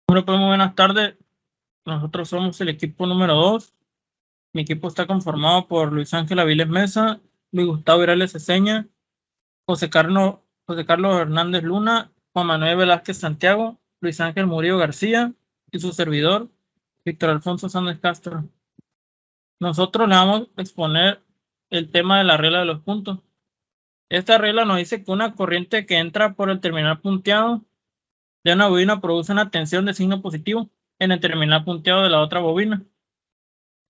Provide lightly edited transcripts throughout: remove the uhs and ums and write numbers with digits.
Bueno, pues muy buenas tardes. Nosotros somos el equipo número 2. Mi equipo está conformado por Luis Ángel Avilés Mesa, Luis Gustavo Irales Ceseña, José Carlos Hernández Luna, Juan Manuel Velázquez Santiago, Luis Ángel Murillo García y su servidor, Víctor Alfonso Sánchez Castro. Nosotros le vamos a exponer el tema de la regla de los puntos. Esta regla nos dice que una corriente que entra por el terminal punteado de una bobina produce una tensión de signo positivo en el terminal punteado de la otra bobina.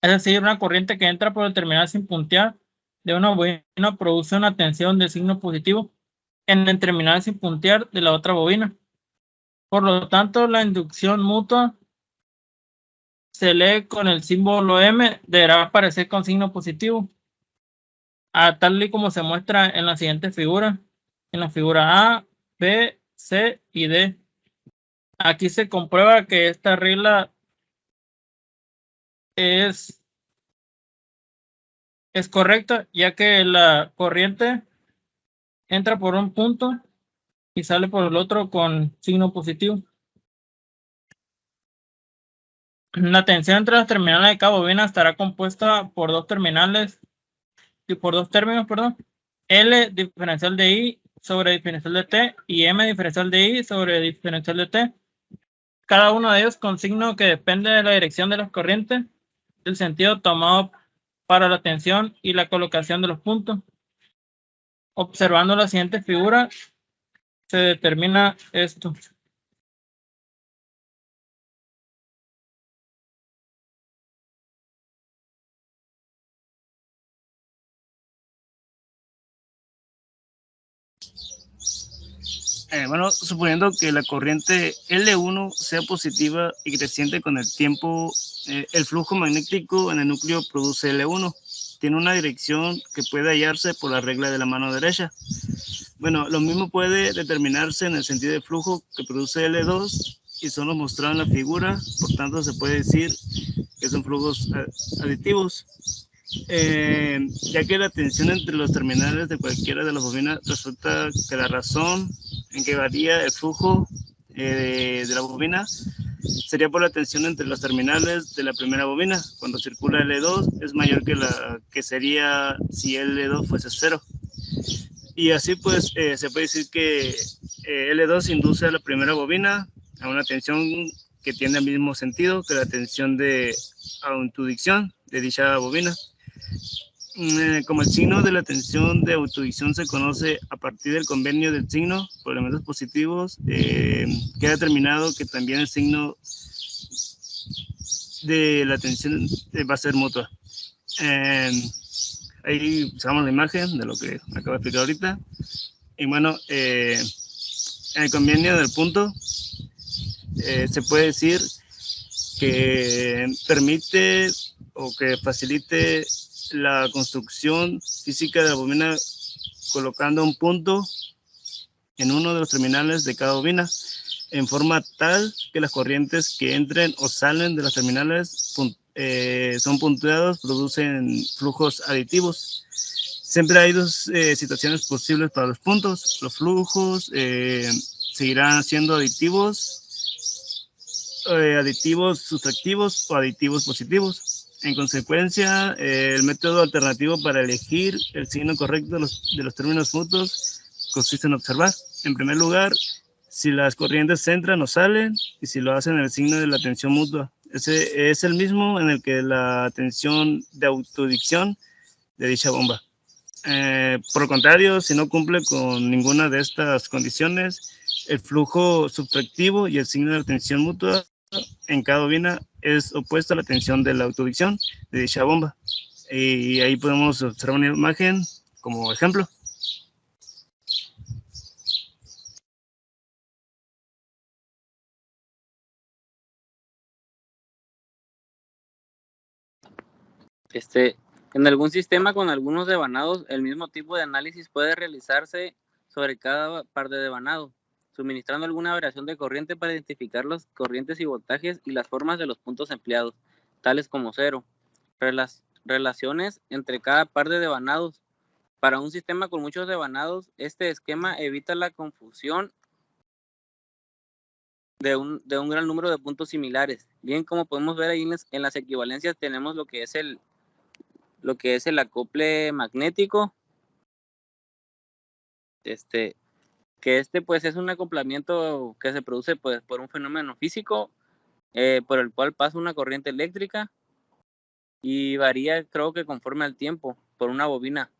Es decir, una corriente que entra por el terminal sin puntear de una bobina produce una tensión de signo positivo en el terminal sin puntear de la otra bobina. Por lo tanto, la inducción mutua se lee con el símbolo M, deberá aparecer con signo positivo, tal y como se muestra en la siguiente figura, en la figura A, B, C y D. Aquí se comprueba que esta regla es correcta, ya que la corriente entra por un punto y sale por el otro con signo positivo. La tensión entre las terminales de cada bobina estará compuesta por dos términos, L diferencial de I sobre diferencial de T y M diferencial de I sobre diferencial de T. Cada uno de ellos con signo que depende de la dirección de las corrientes, del sentido tomado para la tensión y la colocación de los puntos. Observando la siguiente figura, se determina esto. Bueno, suponiendo que la corriente L1 sea positiva y creciente con el tiempo, el flujo magnético en el núcleo produce L1. Tiene una dirección que puede hallarse por la regla de la mano derecha. Bueno, lo mismo puede determinarse en el sentido de flujo que produce L2 y son los mostrados en la figura. Por tanto, se puede decir que son flujos aditivos. Ya que la tensión entre los terminales de cualquiera de las bobinas resulta que la razón en que varía el flujo de la bobina sería por la tensión entre los terminales de la primera bobina. Cuando circula L2 es mayor que la que sería si L2 fuese cero. Y así pues se puede decir que L2 induce a la primera bobina a una tensión que tiene el mismo sentido que la tensión de autodicción de dicha bobina. Como el signo de la tensión de autodicción se conoce a partir del convenio del signo por elementos positivos, queda determinado que también el signo de la tensión va a ser mutua. Ahí usamos la imagen de lo que acabo de explicar ahorita. Y bueno, en el convenio del punto se puede decir que permite o que facilite la construcción física de la bobina colocando un punto en uno de los terminales de cada bobina en forma tal que las corrientes que entren o salen de los terminales son punteados, producen flujos aditivos. Siempre hay dos situaciones posibles para los puntos. Los flujos seguirán siendo aditivos sustractivos o aditivos positivos. En consecuencia, el método alternativo para elegir el signo correcto de los términos mutuos consiste en observar, en primer lugar, si las corrientes entran o salen y si lo hacen en el signo de la tensión mutua. Ese es el mismo en el que la tensión de autodicción de dicha bomba. Por el contrario, si no cumple con ninguna de estas condiciones, el flujo subtractivo y el signo de la tensión mutua en cada bobina es opuesto a la tensión de la autodicción de dicha bomba. Y ahí podemos observar una imagen como ejemplo. En algún sistema con algunos devanados, el mismo tipo de análisis puede realizarse sobre cada par de devanado, suministrando alguna variación de corriente para identificar las corrientes y voltajes y las formas de los puntos empleados. tales como 0. Relaciones entre cada par de devanados. Para un sistema con muchos devanados, este esquema evita la confusión de un gran número de puntos similares. Bien, como podemos ver ahí en las equivalencias tenemos lo que es el acople magnético. Que pues es un acoplamiento que se produce pues por un fenómeno físico por el cual pasa una corriente eléctrica y varía, creo que conforme al tiempo, por una bobina.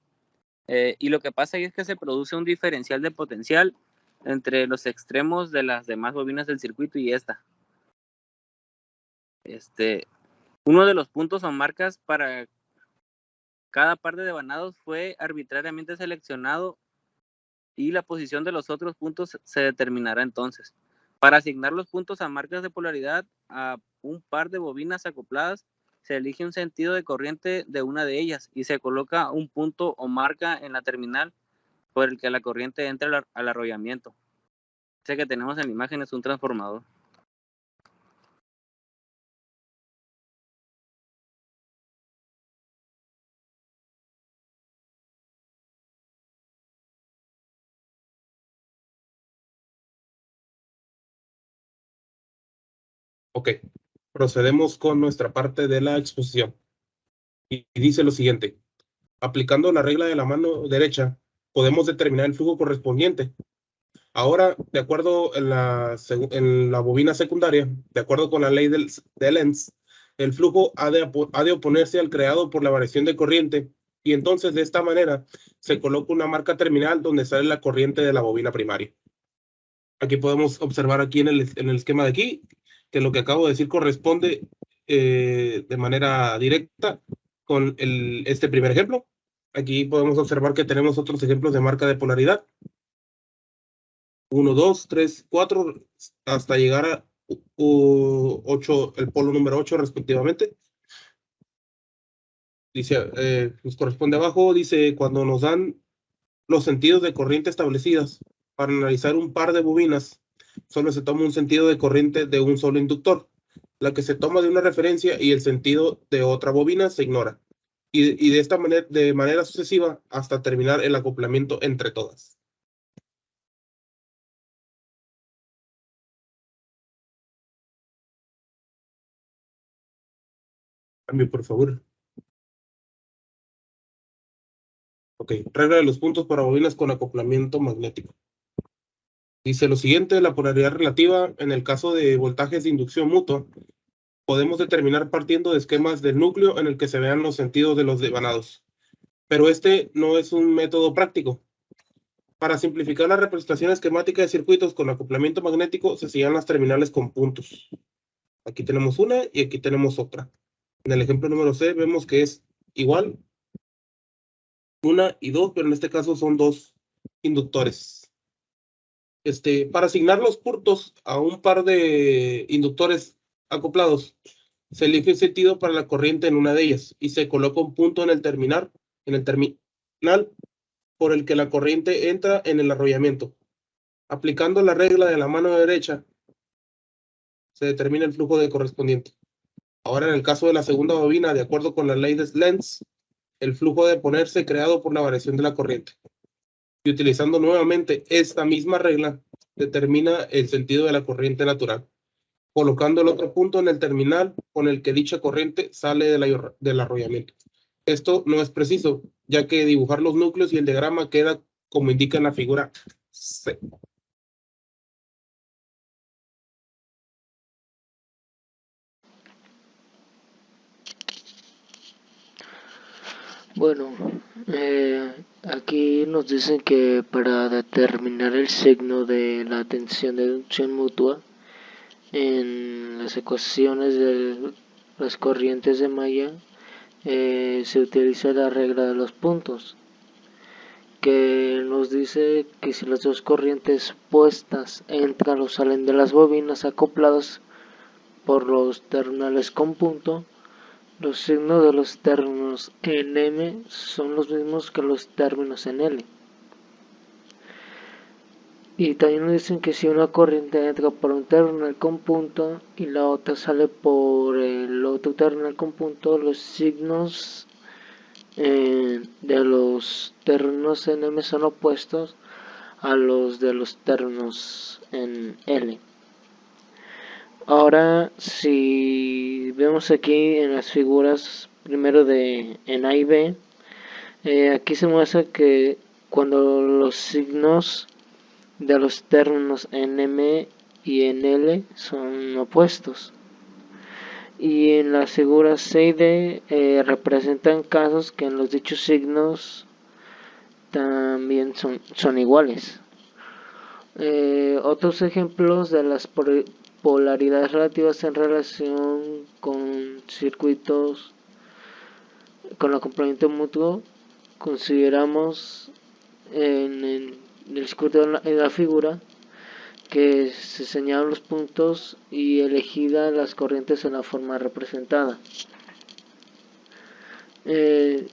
Y lo que pasa ahí es que se produce un diferencial de potencial entre los extremos de las demás bobinas del circuito y esta. Uno de los puntos o marcas para cada par de devanados fue arbitrariamente seleccionado y la posición de los otros puntos se determinará entonces. Para asignar los puntos a marcas de polaridad a un par de bobinas acopladas, se elige un sentido de corriente de una de ellas y se coloca un punto o marca en la terminal por el que la corriente entra al arrollamiento. Este que tenemos en la imagen es un transformador. Ok, procedemos con nuestra parte de la exposición. Y dice lo siguiente: aplicando la regla de la mano derecha, podemos determinar el flujo correspondiente. Ahora, de acuerdo en la bobina secundaria, de acuerdo con la ley de Lenz, el flujo ha de oponerse al creado por la variación de corriente, y entonces de esta manera se coloca una marca terminal donde sale la corriente de la bobina primaria. Aquí podemos observar aquí en el esquema de aquí que lo que acabo de decir corresponde de manera directa con este primer ejemplo. Aquí podemos observar que tenemos otros ejemplos de marca de polaridad. 1, 2, 3, 4, hasta llegar a 8, el polo número 8 respectivamente. Dice, nos corresponde abajo, dice, cuando nos dan los sentidos de corriente establecidas para analizar un par de bobinas, solo se toma un sentido de corriente de un solo inductor. La que se toma de una referencia y el sentido de otra bobina se ignora. Y de esta manera, de manera sucesiva, hasta terminar el acoplamiento entre todas. Cambio, por favor. Ok, regla de los puntos para bobinas con acoplamiento magnético. Dice lo siguiente: la polaridad relativa en el caso de voltajes de inducción mutua, podemos determinar partiendo de esquemas del núcleo en el que se vean los sentidos de los devanados. Pero este no es un método práctico. Para simplificar la representación esquemática de circuitos con acoplamiento magnético, se sellan las terminales con puntos. Aquí tenemos una y aquí tenemos otra. En el ejemplo número C vemos que es igual 1 y 2, pero en este caso son 2 inductores. Para asignar los puntos a un par de inductores acoplados, se elige un sentido para la corriente en una de ellas y se coloca un punto en el terminal por el que la corriente entra en el arrollamiento. Aplicando la regla de la mano derecha, se determina el flujo de correspondiente. Ahora, en el caso de la segunda bobina, de acuerdo con la ley de Lenz, el flujo de ponerse creado por la variación de la corriente. Y utilizando nuevamente esta misma regla, determina el sentido de la corriente natural, colocando el otro punto en el terminal con el que dicha corriente sale del arrollamiento. Esto no es preciso, ya que dibujar los núcleos y el diagrama queda como indica en la figura C. Bueno, aquí nos dicen que para determinar el signo de la tensión de inducción mutua en las ecuaciones de las corrientes de malla se utiliza la regla de los puntos, que nos dice que si las dos corrientes puestas entran o salen de las bobinas acopladas por los terminales con punto, los signos de los términos en M son los mismos que los términos en L. Y también nos dicen que si una corriente entra por un terminal con punto y la otra sale por el otro terminal con punto, los signos de los términos en M son opuestos a los de los términos en L. Ahora, si vemos aquí en las figuras, primero en A y B, aquí se muestra que cuando los signos de los términos en M y en L son opuestos. Y en las figuras C y D representan casos que en los dichos signos también son iguales. Otros ejemplos de las polaridades relativas en relación con circuitos con acoplamiento mutuo, consideramos en el circuito en la figura que se señalan los puntos y elegidas las corrientes en la forma representada.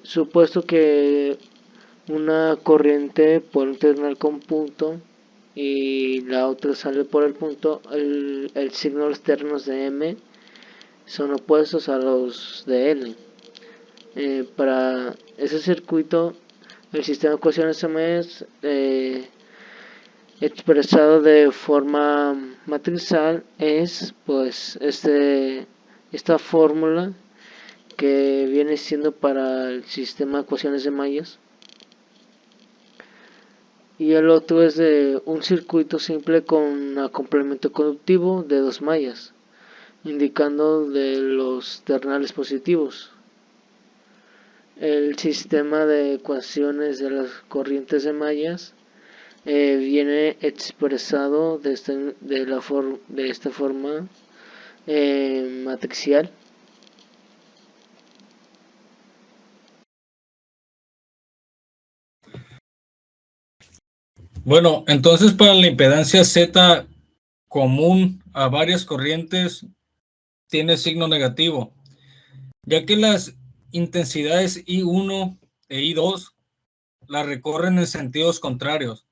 Supuesto que una corriente por un terminal con punto y la otra sale por el punto, el signo de los términos de M son opuestos a los de L. Para ese circuito, el sistema de ecuaciones M es expresado de forma matrizal, es pues esta fórmula que viene siendo para el sistema de ecuaciones de mallas. Y el otro es de un circuito simple con acoplamiento conductivo de dos mallas, indicando de los terminales positivos. El sistema de ecuaciones de las corrientes de mallas viene expresado de esta forma matricial. Bueno, entonces para la impedancia Z común a varias corrientes tiene signo negativo, ya que las intensidades I1 e I2 la recorren en sentidos contrarios.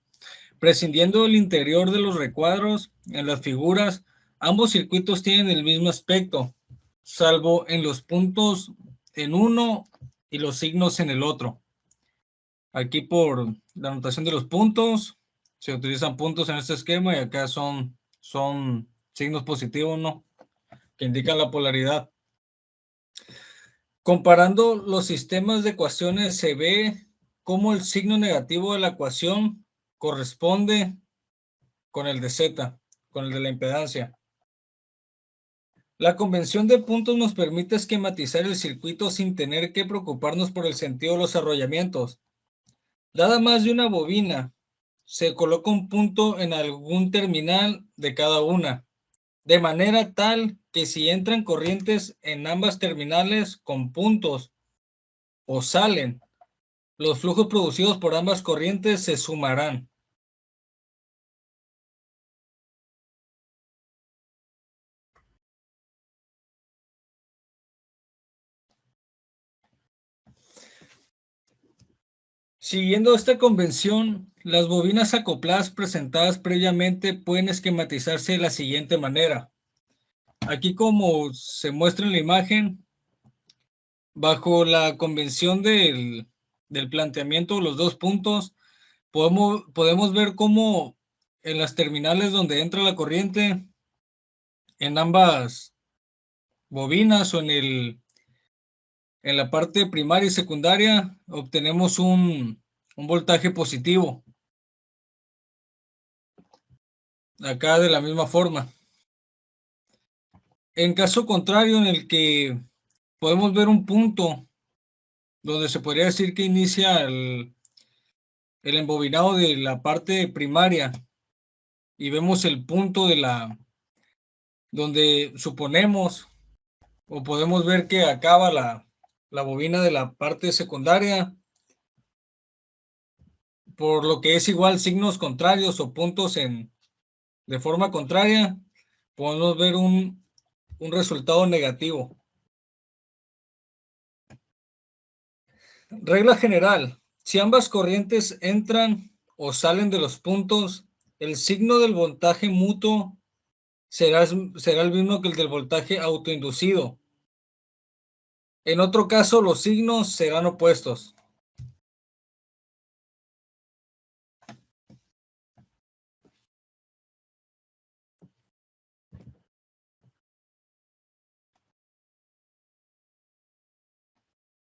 Prescindiendo del interior de los recuadros, en las figuras, ambos circuitos tienen el mismo aspecto, salvo en los puntos en uno y los signos en el otro. Aquí por la anotación de los puntos, se utilizan puntos en este esquema y acá son signos positivos, ¿no? Que indican la polaridad. Comparando los sistemas de ecuaciones, se ve cómo el signo negativo de la ecuación corresponde con el de Z, con el de la impedancia. La convención de puntos nos permite esquematizar el circuito sin tener que preocuparnos por el sentido de los arrollamientos. Dada más de una bobina, se coloca un punto en algún terminal de cada una, de manera tal que si entran corrientes en ambas terminales con puntos o salen, los flujos producidos por ambas corrientes se sumarán. Siguiendo esta convención, las bobinas acopladas presentadas previamente pueden esquematizarse de la siguiente manera. Aquí, como se muestra en la imagen, bajo la convención del planteamiento de los dos puntos, podemos ver cómo en las terminales donde entra la corriente, en ambas bobinas o en la parte primaria y secundaria, obtenemos un voltaje positivo. Acá de la misma forma. En caso contrario, en el que podemos ver un punto donde se podría decir que inicia el embobinado de la parte primaria y vemos el punto donde suponemos o podemos ver que acaba la bobina de la parte secundaria, por lo que es igual signos contrarios o puntos de forma contraria, podemos ver un resultado negativo. Regla general: si ambas corrientes entran o salen de los puntos, el signo del voltaje mutuo será el mismo que el del voltaje autoinducido. En otro caso, los signos serán opuestos.